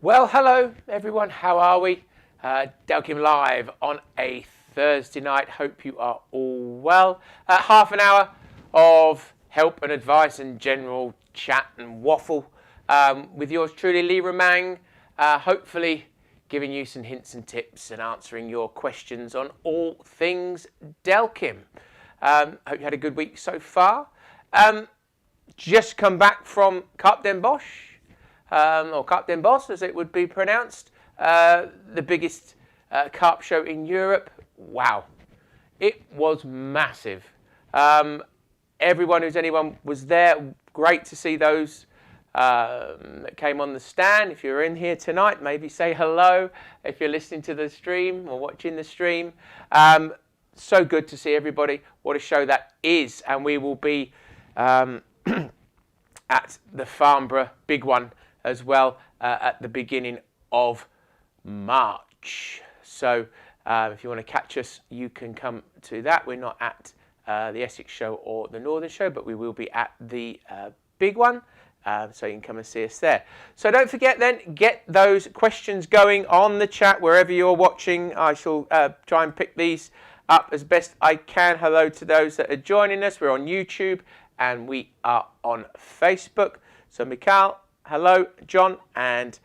Well, hello everyone, how are we? Delkim live on a Thursday night. Hope you are all well. Half an hour of help and advice and general chat and waffle with yours truly, Lee Romang. Hopefully giving you some hints and tips and answering your questions on all things Delkim. Hope you had a good week so far. Just come back from Carp Den Bosch. Or Carp Den Bosch, as it would be pronounced, the biggest carp show in Europe. Wow, it was massive. Anyone was there. Great to see those that came on the stand. If you're in here tonight, maybe say hello. If you're listening to the stream or watching the stream, so good to see everybody. What a show that is, and we will be at the Farnborough big one as well at the beginning of March. So if you want to catch us, you can come to that. We're not at the Essex show or the Northern show, but we will be at the big one. So you can come and see us there. So don't forget then, get those questions going on the chat wherever you're watching. I shall try and pick these up as best I can. Hello to those that are joining us. We're on YouTube and we are on Facebook. So Mikhail, hello, John and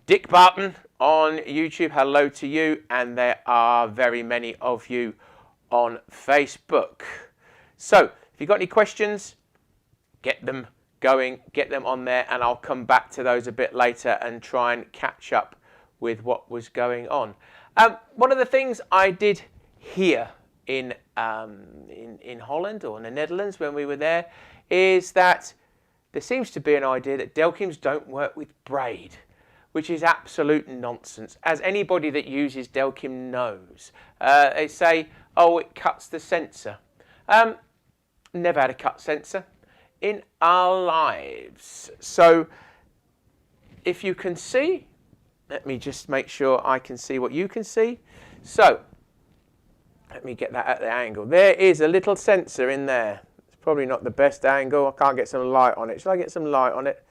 Dick Barton on YouTube. Hello to you, and there are very many of you on Facebook. So if you've got any questions, get them going, get them on there, and I'll come back to those a bit later and try and catch up with what was going on. One of the things I did here in Holland or in the Netherlands when we were there is that there seems to be an idea that Delkims don't work with Braid, which is absolute nonsense, as anybody that uses Delkim knows. They say, oh, it cuts the sensor. Never had a cut sensor in our lives. So if you can see, let me just make sure I can see what you can see. So let me get that at the angle. There is a little sensor in there. Probably not the best angle. I can't get some light on it. Shall I get some light on it?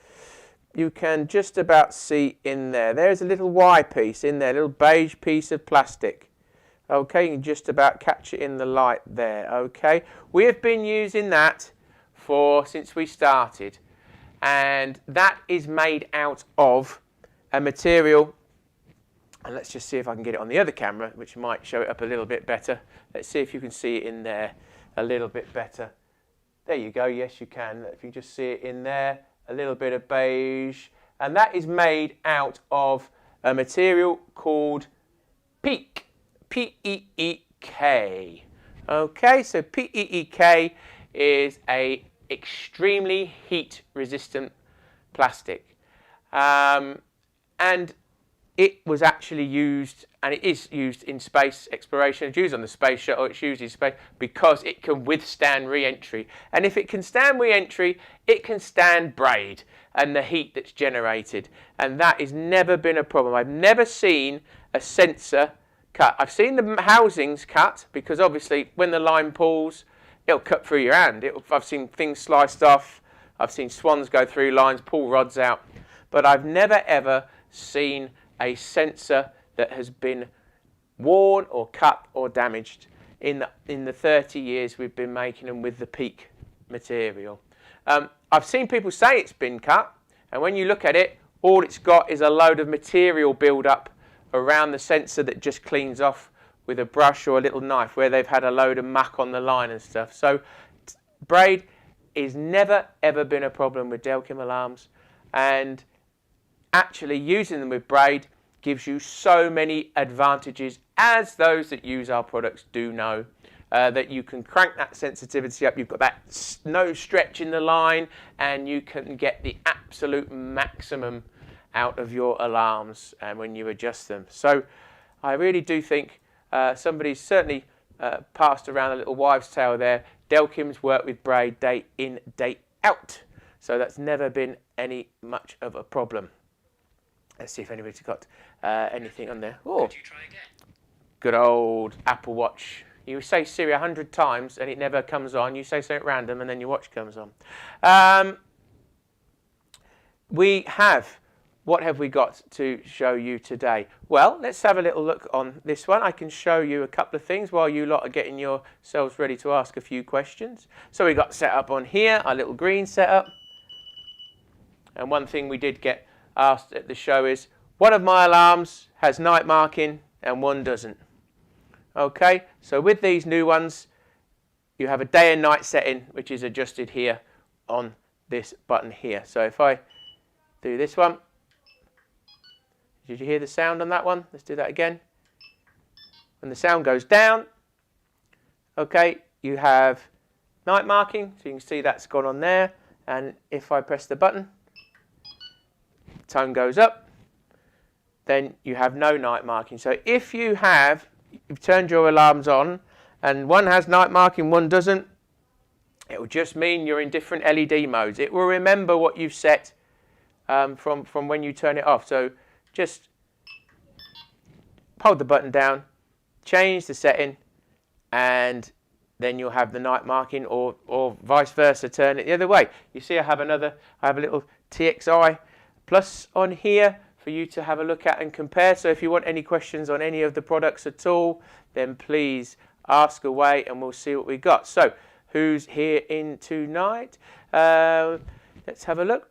You can just about see in there. There's a little Y piece in there, a little beige piece of plastic. Okay, you can just about catch it in the light there. Okay, we have been using that since we started, and that is made out of a material. And let's just see if I can get it on the other camera, which might show it up a little bit better. Let's see if you can see it in there a little bit better. There you go, yes you can. If you just see it in there, a little bit of beige. And that is made out of a material called PEEK, P-E-E-K. Okay, so PEEK is a extremely heat resistant plastic. And it was actually used, and it is used in space exploration. It's used on the space shuttle. It's used in space because it can withstand re-entry. And if it can stand re-entry, it can stand braid and the heat that's generated. And that has never been a problem. I've never seen a sensor cut. I've seen the housings cut because obviously when the line pulls, it'll cut through your hand. I've seen things sliced off. I've seen swans go through lines, pull rods out. But I've never ever seen a sensor that has been worn or cut or damaged in the 30 years we've been making them with the PEEK material. I've seen people say it's been cut, and when you look at it, all it's got is a load of material build up around the sensor that just cleans off with a brush or a little knife where they've had a load of muck on the line and stuff. So braid is never ever been a problem with Delkim alarms, and actually using them with braid gives you so many advantages, as those that use our products do know, that you can crank that sensitivity up. You've got that no stretch in the line, and you can get the absolute maximum out of your alarms when you adjust them. So I really do think somebody's certainly passed around a little wives' tale there. Delkim's work with braid day in, day out. So that's never been any much of a problem. Let's see if anybody's got anything on there. Oh, could you try again? Good old Apple Watch. You say Siri 100 times and it never comes on. You say something random and then your watch comes on. We have what have we got to show you today? Well, let's have a little look on this one. I can show you a couple of things while you lot are getting yourselves ready to ask a few questions. So we got set up on here, our little green setup. And one thing we did get asked at the show is, one of my alarms has night marking and one doesn't. Okay, so with these new ones, you have a day and night setting, which is adjusted here on this button here. So if I do this one, did you hear the sound on that one? Let's do that again. When the sound goes down, okay, you have night marking, so you can see that's gone on there. And if I press the button, tone goes up, then you have no night marking. So if you've turned your alarms on and one has night marking, one doesn't, it will just mean you're in different LED modes. It will remember what you've set from when you turn it off. So just hold the button down, change the setting, and then you'll have the night marking, or vice versa, turn it the other way. You see I have a little txi plus on here for you to have a look at and compare. So if you want any questions on any of the products at all, then please ask away and we'll see what we got. So who's here in tonight? Let's have a look.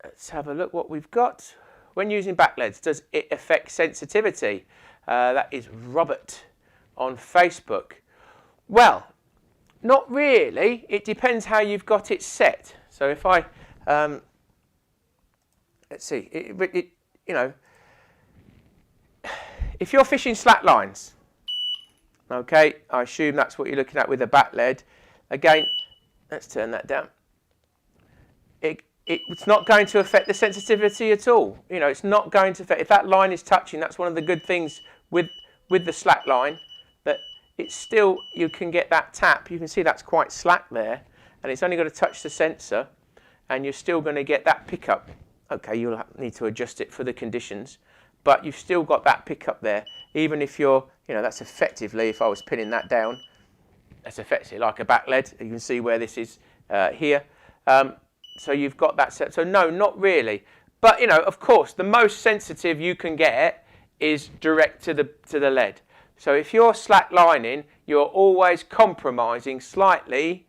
Let's have a look what we've got. When using backLEDs, does it affect sensitivity? That is Robert on Facebook. Well, not really. It depends how you've got it set. So if I, let's see, you know, if you're fishing slack lines, okay, I assume that's what you're looking at with a backLED. Again, let's turn that down. It's not going to affect the sensitivity at all. You know, it's not going to affect, if that line is touching, that's one of the good things with the slack line, that it's still, you can get that tap. You can see that's quite slack there, and it's only got to touch the sensor, and you're still going to get that pickup. Okay, you'll need to adjust it for the conditions, but you've still got that pickup there, even if you're, you know, that's effectively, if I was pinning that down, that's effectively like a backLED. You can see where this is here. So you've got that set. So no, not really. But, you know, of course, the most sensitive you can get is direct to the LED. So if you're slack lining, you're always compromising slightly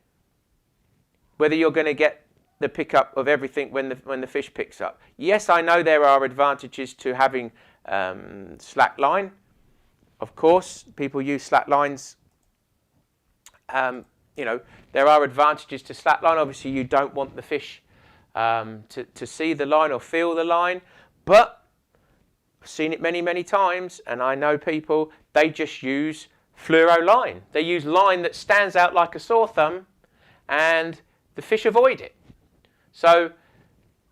whether you're going to get the pickup of everything when the fish picks up. Yes, I know there are advantages to having slack line. Of course, people use slack lines. You know, there are advantages to slack line. Obviously, you don't want the fish to see the line or feel the line, but I've seen it many, many times, and I know people, they just use fluoro line. They use line that stands out like a sore thumb, and the fish avoid it. So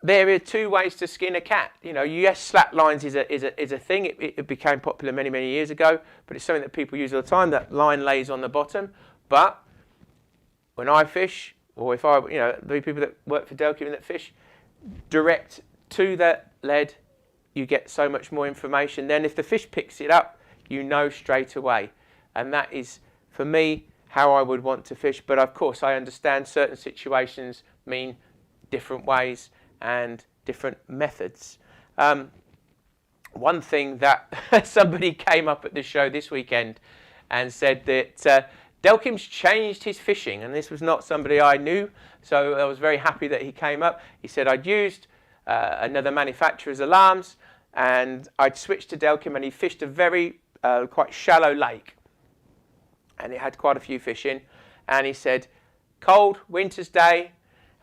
there are two ways to skin a cat. You know, yes, slack lines is a thing. It became popular many, many years ago, but it's something that people use all the time. That line lays on the bottom, but when I fish, or if I, you know, the people that work for Delkim that fish direct to that LED, you get so much more information. Then if the fish picks it up, you know straight away. And that is, for me, how I would want to fish. But of course, I understand certain situations mean different ways and different methods. One thing that somebody came up at the show this weekend and said that Delkim's changed his fishing, and this was not somebody I knew, so I was very happy that he came up. He said, I'd used another manufacturer's alarms, and I'd switched to Delkim, and he fished a very quite shallow lake, and it had quite a few fish in, and he said, cold, winter's day,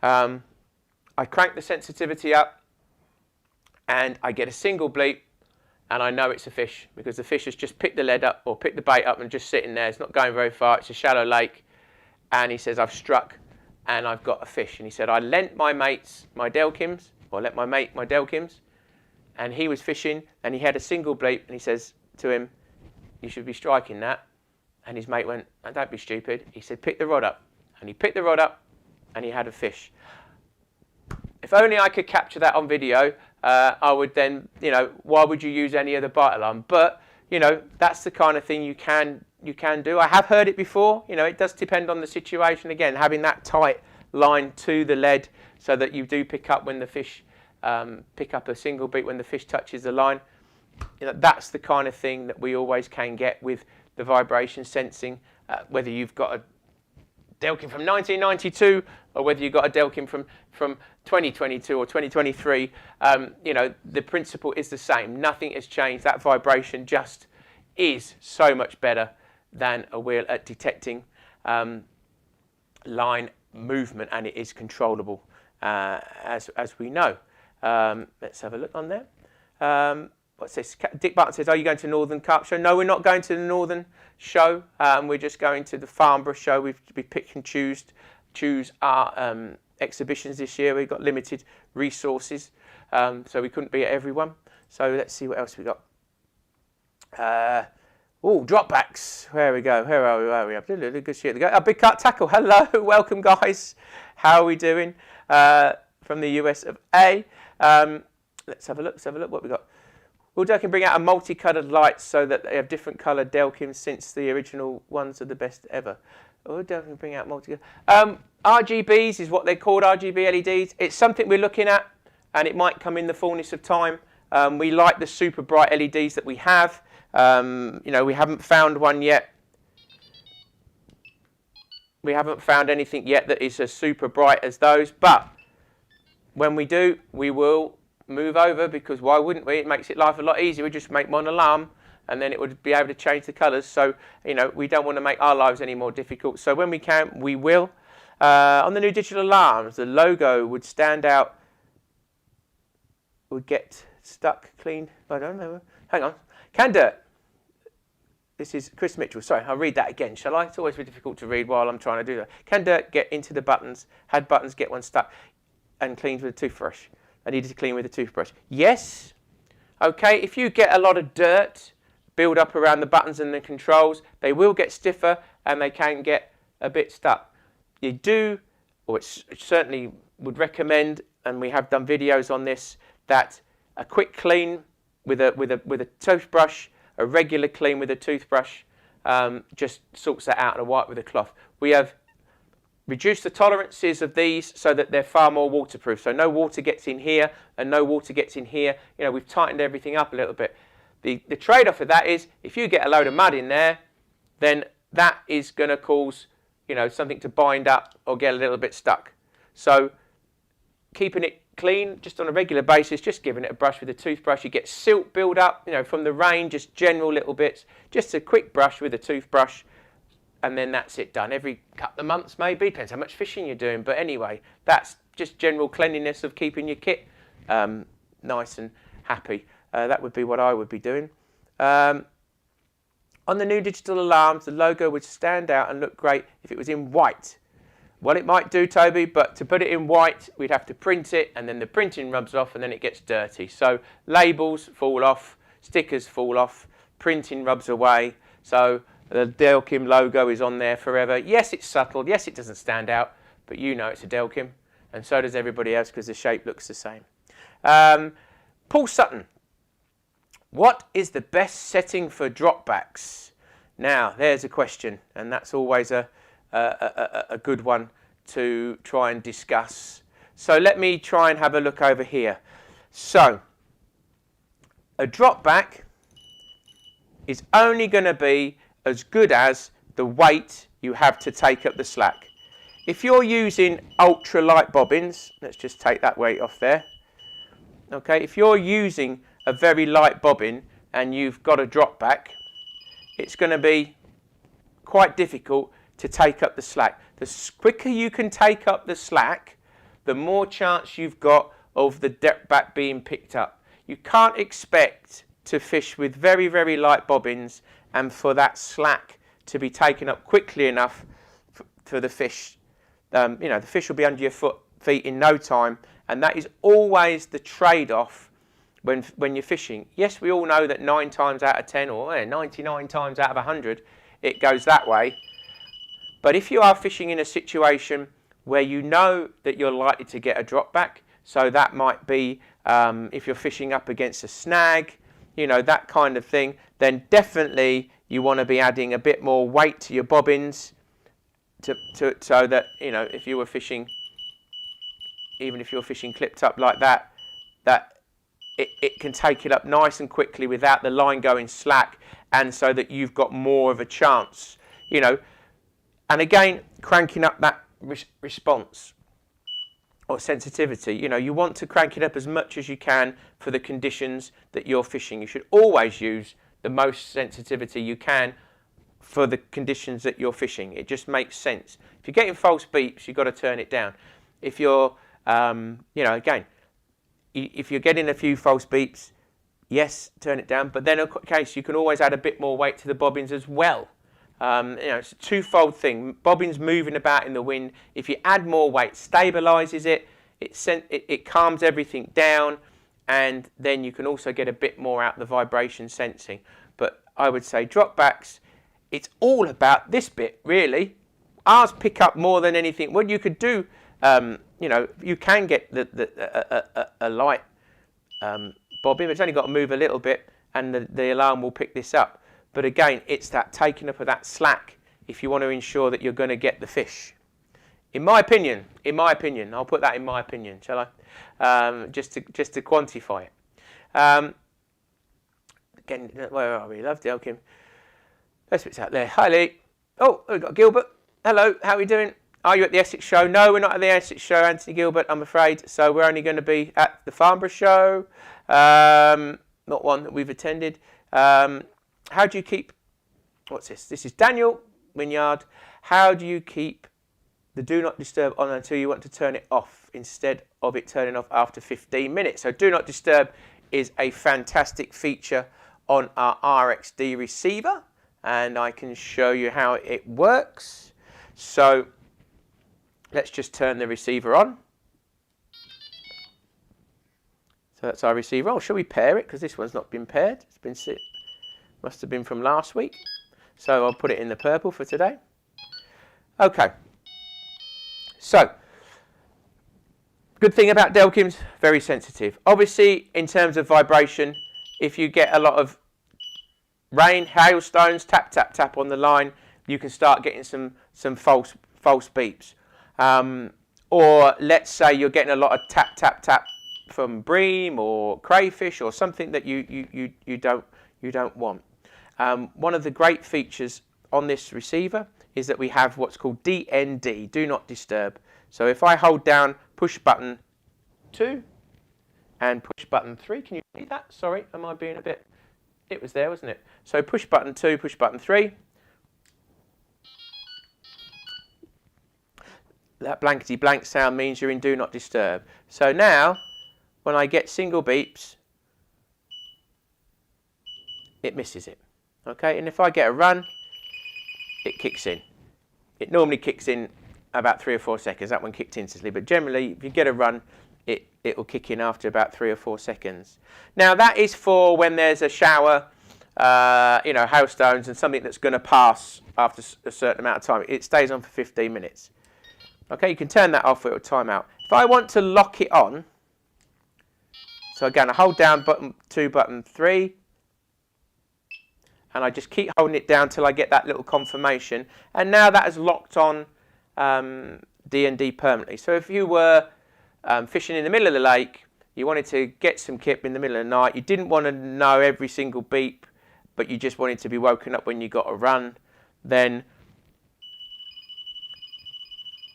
I crank the sensitivity up, and I get a single bleep, and I know it's a fish because the fish has just picked the lead up or picked the bait up and just sitting there. It's not going very far. It's a shallow lake. And he says, I've struck and I've got a fish. And he said, I lent my mates my Delkims, or let my mate my Delkims, and he was fishing and he had a single bleep, and he says to him, you should be striking that. And his mate went, oh, don't be stupid. He said, pick the rod up. And he picked the rod up and he had a fish. If only I could capture that on video, I would then, you know, why would you use any other bite alarm? But, you know, that's the kind of thing you can do. I have heard it before. You know, it does depend on the situation. Again, having that tight line to the lead so that you do pick up when the fish pick up a single beat when the fish touches the line. You know, that's the kind of thing that we always can get with the vibration sensing, whether you've got a Delkim from 1992 or whether you've got a Delkim from 2022 or 2023. You know, the principle is the same. Nothing has changed. That vibration just is so much better than a wheel at detecting line movement, and it is controllable, as we know. Let's have a look on there. What's this? Dick Barton says, are you going to Northern Carp Show? No, we're not going to the Northern Show. We're just going to the Farnborough Show. We pick and choose our exhibitions this year. We've got limited resources, so we couldn't be at everyone. So let's see what else we got. Oh, dropbacks. Where we go? Where are we? Good shit. A big cut tackle. Hello, welcome guys. How are we doing? From the US of A. Let's have a look. What we got. Will Delkim bring out a multicoloured light so that they have different coloured Delkims, since the original ones are the best ever? Will Delkim bring out multicoloured? RGBs is what they're called, RGB LEDs. It's something we're looking at, and it might come in the fullness of time. We like the super bright LEDs that we have. You know, we haven't found one yet. We haven't found anything yet that is as super bright as those, but when we do, we will move over, because why wouldn't we? It makes it life a lot easier. We just make one alarm and then it would be able to change the colours. So, you know, we don't want to make our lives any more difficult. So when we can, we will. On the new digital alarms, the logo would stand out, would get stuck clean. I don't know. Hang on. Can do. This is Chris Mitchell. Sorry, I'll read that again, shall I? It's always very difficult to read while I'm trying to do that. Can dirt get into the buttons? Had buttons get one stuck and cleaned with a toothbrush? I needed to clean with a toothbrush. Yes. Okay, if you get a lot of dirt build up around the buttons and the controls, they will get stiffer and they can get a bit stuck. You do, or it certainly would recommend, and we have done videos on this, that a quick clean with a toothbrush, a regular clean with a toothbrush, just sorts that out, and a wipe with a cloth. We have reduced the tolerances of these so that they're far more waterproof. So no water gets in here and no water gets in here. You know, we've tightened everything up a little bit. The trade-off of that is, if you get a load of mud in there, then that is going to cause, you know, something to bind up or get a little bit stuck. So keeping it clean just on a regular basis, just giving it a brush with a toothbrush. You get silt build up, you know, from the rain, just general little bits. Just a quick brush with a toothbrush, and then that's it done. Every couple of months maybe, depends how much fishing you're doing. But anyway, that's just general cleanliness of keeping your kit nice and happy. That would be what I would be doing. On the new digital alarms, the logo would stand out and look great if it was in white. Well, it might do, Toby, but to put it in white, we'd have to print it, and then the printing rubs off, and then it gets dirty. So labels fall off, stickers fall off, printing rubs away. So the Delkim logo is on there forever. Yes, it's subtle. Yes, it doesn't stand out, but you know it's a Delkim, and so does everybody else because the shape looks the same. Paul Sutton, what is the best setting for dropbacks? Now, there's a question, and that's always a good one to try and discuss. So let me try and have a look over here. So a drop back is only going to be as good as the weight you have to take up the slack. If you're using ultra light bobbins, let's just take that weight off there. Okay, if you're using a very light bobbin and you've got a drop back, it's going to be quite difficult to take up the slack. The quicker you can take up the slack, the more chance you've got of the depth back being picked up. You can't expect to fish with very, very light bobbins and for that slack to be taken up quickly enough for the fish. You know, the fish will be under your feet in no time, and that is always the trade-off when you're fishing. Yes, we all know that 9 times out of 10, or 99 times out of 100, it goes that way. But if you are fishing in a situation where you know that you're likely to get a drop back, so that might be if you're fishing up against a snag, you know, that kind of thing, then definitely you want to be adding a bit more weight to your bobbins so that, you know, if you were fishing, even if you're fishing clipped up like that, that it can take it up nice and quickly without the line going slack, and so that you've got more of a chance, you know. And again, cranking up that response or sensitivity, you know, you want to crank it up as much as you can for the conditions that you're fishing. You should always use the most sensitivity you can for the conditions that you're fishing. It just makes sense. If you're getting false beeps, you've got to turn it down. If you're, you know, again, if you're getting a few false beeps, yes, turn it down. But then, in case, you can always add a bit more weight to the bobbins as well. You know, it's a twofold thing. Bobbins moving about in the wind. If you add more weight, stabilises it. It calms everything down, and then you can also get a bit more out the vibration sensing. But I would say dropbacks, it's all about this bit, really. Ours pick up more than anything. What you could do, you know, you can get a light bobbin, but it's only got to move a little bit, and the alarm will pick this up. But again, it's that taking up of that slack if you want to ensure that you're going to get the fish. In my opinion, I'll put that in my opinion, shall I? Just to quantify it. Again, where are we? Love Delkim. Let's put it out there. Hi, Lee. Oh, we've got Gilbert. Hello, how are we doing? Are you at the Essex show? No, we're not at the Essex show, Anthony Gilbert, I'm afraid. So we're only going to be at the Farnborough show, not one that we've attended. How do you keep, what's this? This is Daniel Wynyard. How do you keep the do not disturb on until you want to turn it off instead of it turning off after 15 minutes? So do not disturb is a fantastic feature on our RXD receiver, and I can show you how it works. So let's just turn the receiver on. So that's our receiver. Oh, shall we pair it? Because this one's not been paired. It's been must have been from last week. So I'll put it in the purple for today. Okay. So, good thing about Delkim's, very sensitive. Obviously, in terms of vibration, if you get a lot of rain, hailstones, tap, tap, tap on the line, you can start getting some false beeps. Or let's say you're getting a lot of tap, tap, tap from bream or crayfish or something that you don't want. One of the great features on this receiver is that we have what's called DND, do not disturb. So if I hold down push button 2 and push button 3, can you see that? Sorry, am I being a bit, it was there, wasn't it? So push button 2, push button 3. That blankety blank sound means you're in do not disturb. So now, when I get single beeps, it misses it. Okay, and if I get a run, it kicks in. It normally kicks in about 3 or 4 seconds. That one kicked instantly, but generally, if you get a run, it will kick in after about 3 or 4 seconds. Now that is for when there's a shower, you know, hailstones and something that's going to pass after a certain amount of time. It stays on for 15 minutes. Okay, you can turn that off, it will time out. If I want to lock it on, so again, I hold down button 2, button 3, and I just keep holding it down till I get that little confirmation. And now that has locked on D&D permanently. So if you were fishing in the middle of the lake, you wanted to get some kip in the middle of the night, you didn't want to know every single beep, but you just wanted to be woken up when you got a run, then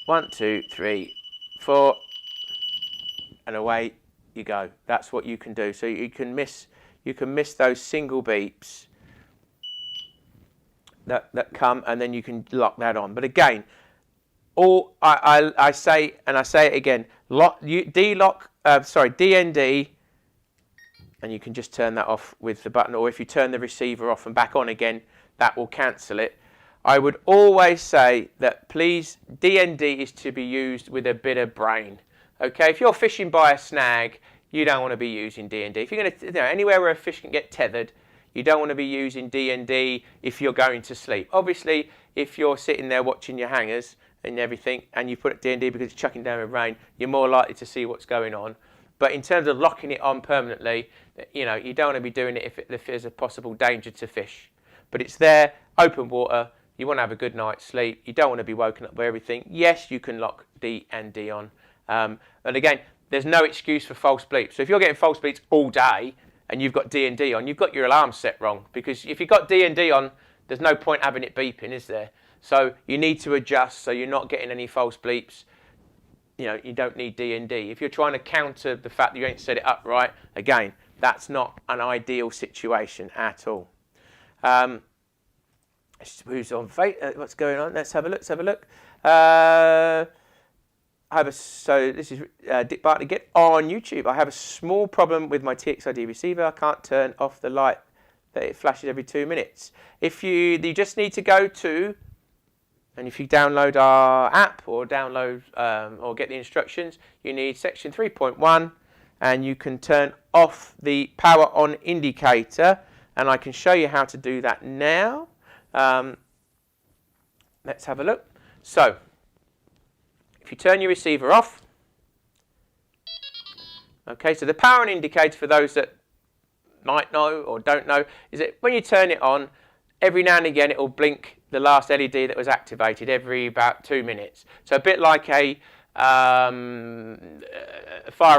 1, 2, 3, 4, and away you go. That's what you can do. So you can miss those single beeps that come, and then you can lock that on. But again, I say, and I say it again, d-lok, DND, and you can just turn that off with the button, or if you turn the receiver off and back on again, that will cancel it. I would always say that please, DND is to be used with a bit of brain. Okay, if you're fishing by a snag, you don't want to be using DND. If you're going to, anywhere where a fish can get tethered, you don't want to be using DND if you're going to sleep. Obviously, if you're sitting there watching your hangers and everything, and you put DND because it's chucking down with rain, you're more likely to see what's going on. But in terms of locking it on permanently, you don't want to be doing it if there's a possible danger to fish. But it's there, open water. You want to have a good night's sleep. You don't want to be woken up by everything. Yes, you can lock D and D on. And again, there's no excuse for false bleeps. So if you're getting false bleeps all day and you've got D&D on, you've got your alarm set wrong, because if you've got D&D on, there's no point having it beeping, is there? So you need to adjust so you're not getting any false bleeps. You know, you don't need D&D. If you're trying to counter the fact that you ain't set it up right, again, that's not an ideal situation at all. Who's on? What's going on? Let's have a look. Let's have a look. So this is Dick Bartley. Get on YouTube. I have a small problem with my txi-d receiver. I can't turn off the light that it flashes every 2 minutes. If you just need to go to, and if you download our app or download or get the instructions, you need section 3.1, and you can turn off the power on indicator, and I can show you how to do that now. Let's have a look. So if you turn your receiver off, okay, so the power on indicator, for those that might know or don't know, is that when you turn it on, every now and again it will blink the last LED that was activated every about 2 minutes. So a bit like a fire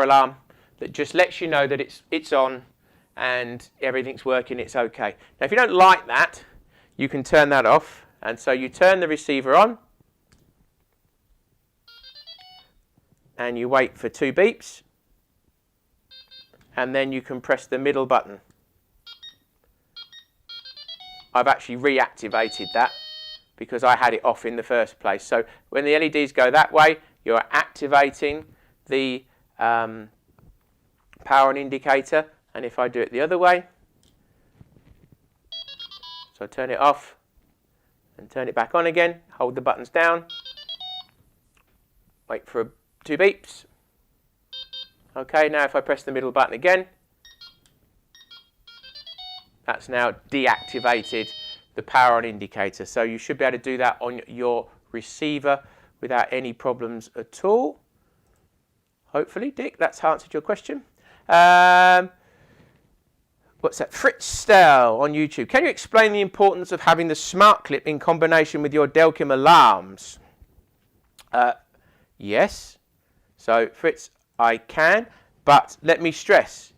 alarm that just lets you know that it's on and everything's working, it's okay. Now if you don't like that, you can turn that off, and so you turn the receiver on and you wait for 2 beeps, and then you can press the middle button. I've actually reactivated that because I had it off in the first place. So when the LEDs go that way, you're activating the power on indicator, and if I do it the other way, so I turn it off and turn it back on again, hold the buttons down, wait for 2 beeps. Okay, now if I press the middle button again, that's now deactivated the power on indicator. So you should be able to do that on your receiver without any problems at all. Hopefully, Dick, that's answered your question. What's that? Fritz Stell on YouTube. Can you explain the importance of having the smart clip in combination with your Delkim alarms? Yes. So, Fritz, I can, but let me stress,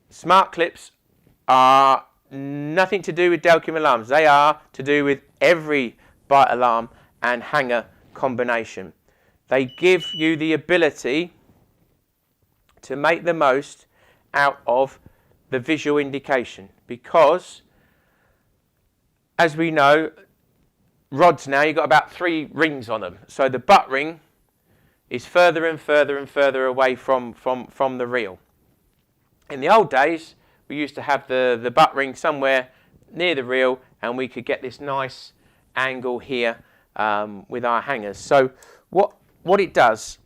smart clips are nothing to do with Delkim alarms. They are to do with every bite alarm and hanger combination. They give you the ability to make the most out of the visual indication, because as we know, rods now, you've got about 3 rings on them. So the butt ring is further and further and further away from the reel. In the old days, we used to have the butt ring somewhere near the reel, and we could get this nice angle here with our hangers. So what it does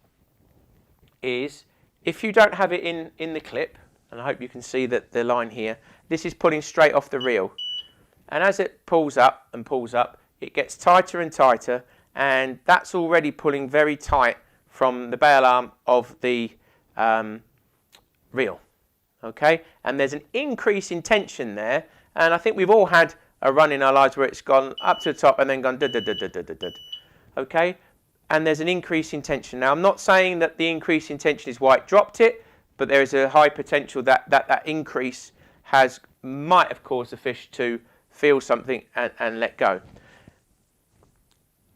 is, if you don't have it in the clip, and I hope you can see that the line here, this is pulling straight off the reel. And as it pulls up and pulls up, it gets tighter and tighter, and that's already pulling very tight from the bail arm of the reel. Okay, and there's an increase in tension there, and I think we've all had a run in our lives where it's gone up to the top and then gone dud. Okay, and there's an increase in tension. Now I'm not saying that the increase in tension is why it dropped it, but there is a high potential that increase might have caused the fish to feel something and let go.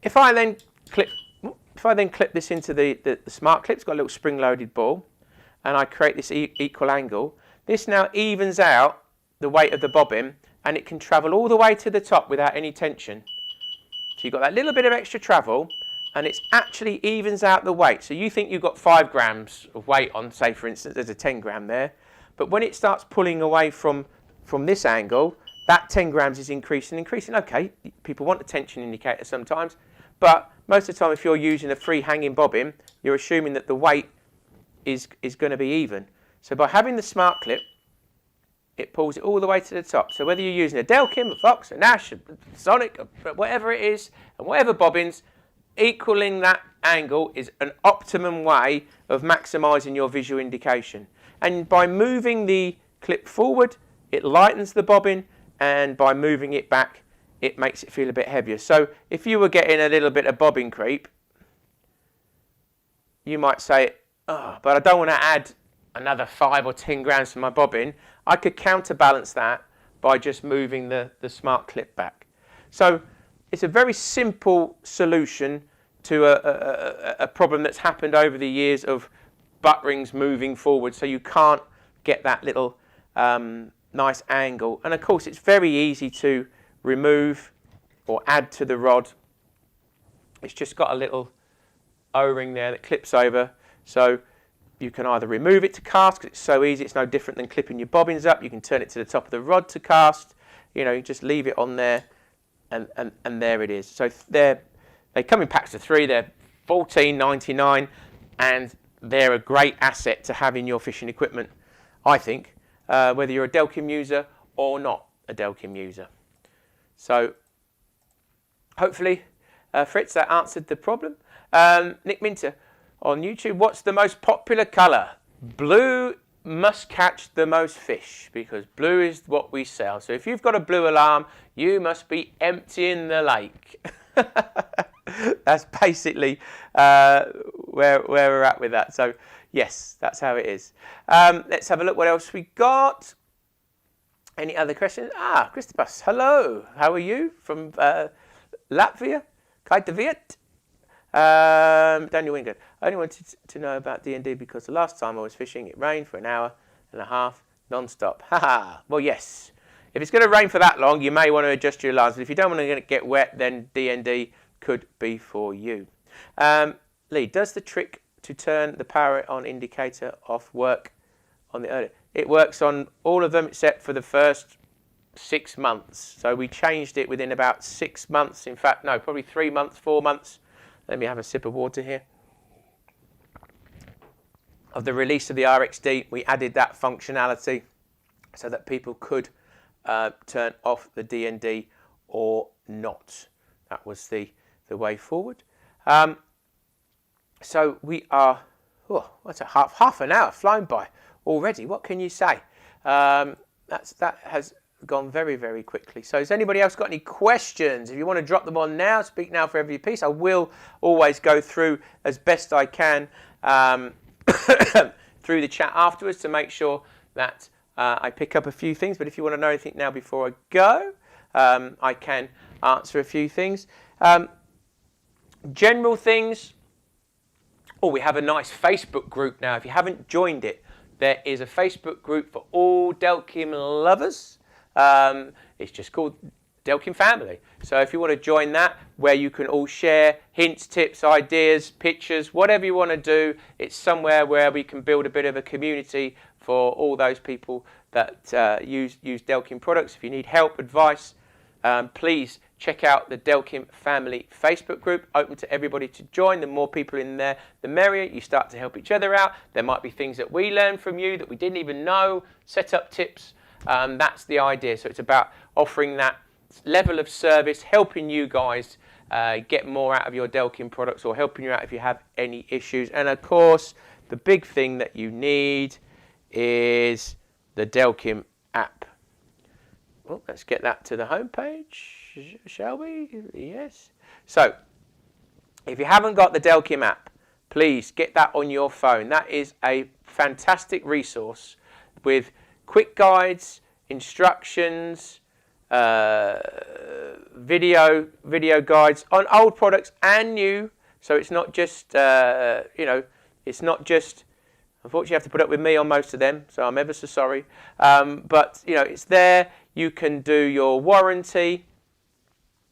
If I then clip this into the smart clip, it's got a little spring-loaded ball, and I create this equal angle, this now evens out the weight of the bobbin, and it can travel all the way to the top without any tension. So you've got that little bit of extra travel, and it actually evens out the weight. So you think you've got 5 grams of weight on, say for instance, there's a 10 gram there, but when it starts pulling away from this angle, that 10 grams is increasing. Okay, people want a tension indicator sometimes, but most of the time if you're using a free hanging bobbin, you're assuming that the weight is going to be even. So by having the smart clip, it pulls it all the way to the top. So whether you're using a Delkim, a Fox, a Nash, a Sonic, whatever it is, and whatever bobbins, equaling that angle is an optimum way of maximising your visual indication. And by moving the clip forward, it lightens the bobbin, and by moving it back, it makes it feel a bit heavier. So if you were getting a little bit of bobbin creep, you might say oh, but I don't want to add another 5 or 10 grams to my bobbin, I could counterbalance that by just moving the smart clip back. So it's a very simple solution to a problem that's happened over the years of butt rings moving forward, so you can't get that little nice angle. And of course it's very easy to remove or add to the rod. It's just got a little O-ring there that clips over, so you can either remove it to cast, because it's so easy, it's no different than clipping your bobbins up. You can turn it to the top of the rod to cast. You know, you just leave it on there, and there it is. So they come in packs of 3. They're $14.99, and they're a great asset to have in your fishing equipment, I think, whether you're a Delkim user or not a Delkim user. So hopefully, Fritz, that answered the problem. Nick Minter on YouTube, what's the most popular colour? Blue must catch the most fish, because blue is what we sell. So if you've got a blue alarm, you must be emptying the lake. That's basically where we're at with that. So yes, that's how it is. Let's have a look what else we got. Any other questions? Christopus, hello. How are you? From Latvia? Kaitaviet? Daniel Wingard, I only wanted to know about D&D because the last time I was fishing, it rained for an hour and a half non-stop. Haha. Well, yes. If it's going to rain for that long, you may want to adjust your alarms. But if you don't want to get wet, then D&D could be for you. Lee, does the trick to turn the power on indicator off work on the earlier? It works on all of them except for the first 6 months. So we changed it within about 6 months. In fact, no, probably 3 months, 4 months. Let me have a sip of water here. Of the release of the RXD, we added that functionality so that people could turn off the D&D or not. That was the way forward. So we are, what's a half an hour flown by already. What can you say? That has gone very, very quickly. So has anybody else got any questions? If you want to drop them on now, speak now for every piece. I will always go through as best I can through the chat afterwards to make sure that I pick up a few things. But if you want to know anything now before I go, I can answer a few things. General things. Oh, we have a nice Facebook group now. If you haven't joined it, there is a Facebook group for all Delkim lovers. It's just called Delkim Family. So if you want to join that, where you can all share hints, tips, ideas, pictures, whatever you want to do, it's somewhere where we can build a bit of a community for all those people that use Delkim products. If you need help, advice, please check out the Delkim Family Facebook group, open to everybody to join. The more people in there, the merrier. You start to help each other out. There might be things that we learn from you that we didn't even know, set up tips. That's the idea. So it's about offering that level of service, helping you guys get more out of your Delkim products, or helping you out if you have any issues. And of course, the big thing that you need is the Delkim app. Well, let's get that to the home page, shall we? Yes. So if you haven't got the Delkim app, please get that on your phone. That is a fantastic resource with quick guides, instructions, video guides on old products and new. So it's not just, it's not just, unfortunately you have to put up with me on most of them, so I'm ever so sorry. But, it's there. You can do your warranty.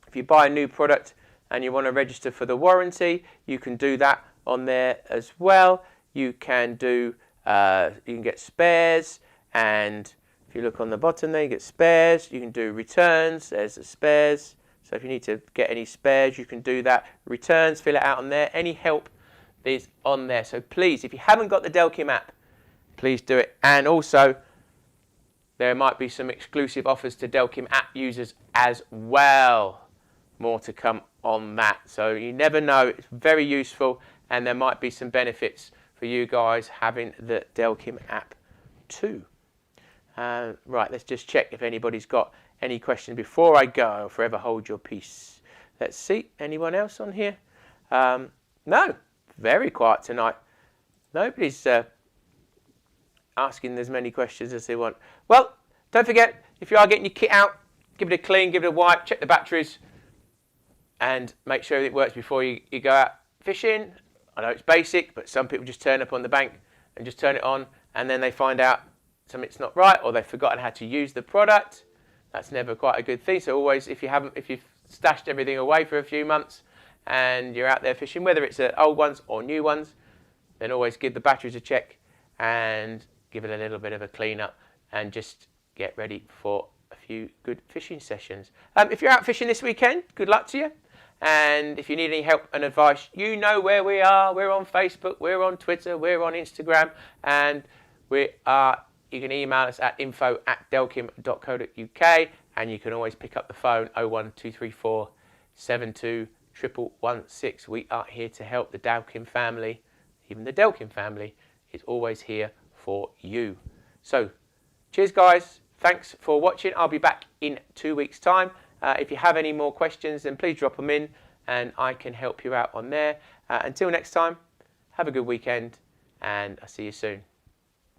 If you buy a new product and you want to register for the warranty, you can do that on there as well. You can do, you can get spares, and if you look on the bottom there, you get spares. You can do returns. There's the spares. So if you need to get any spares, you can do that. Returns, fill it out on there. Any help is on there. So please, if you haven't got the Delkim app, please do it. And also, there might be some exclusive offers to Delkim app users as well. More to come on that. So you never know. It's very useful, and there might be some benefits for you guys having the Delkim app too. Right, let's just check if anybody's got any questions before I go. Forever hold your peace. Let's see. Anyone else on here? No. Very quiet tonight. Nobody's asking as many questions as they want. Well, don't forget, if you are getting your kit out, give it a clean, give it a wipe, check the batteries, and make sure it works before you go out fishing. I know it's basic, but some people just turn up on the bank and just turn it on, and then they find out something's not right, or they've forgotten how to use the product. That's never quite a good thing. So always, if you've stashed everything away for a few months and you're out there fishing, whether it's old ones or new ones, then always give the batteries a check and give it a little bit of a clean up, and just get ready for a few good fishing sessions. If you're out fishing this weekend, good luck to you. And if you need any help and advice, you know where we are. We're on Facebook, we're on Twitter, we're on Instagram, and you can email us at info@delkim.co.uk, and you can always pick up the phone 01234 72 116. We are here to help the Delkim family. Even the Delkim family is always here for you. So, cheers guys. Thanks for watching. I'll be back in 2 weeks' time. If you have any more questions, then please drop them in and I can help you out on there. Until next time, have a good weekend and I'll see you soon.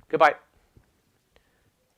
Goodbye.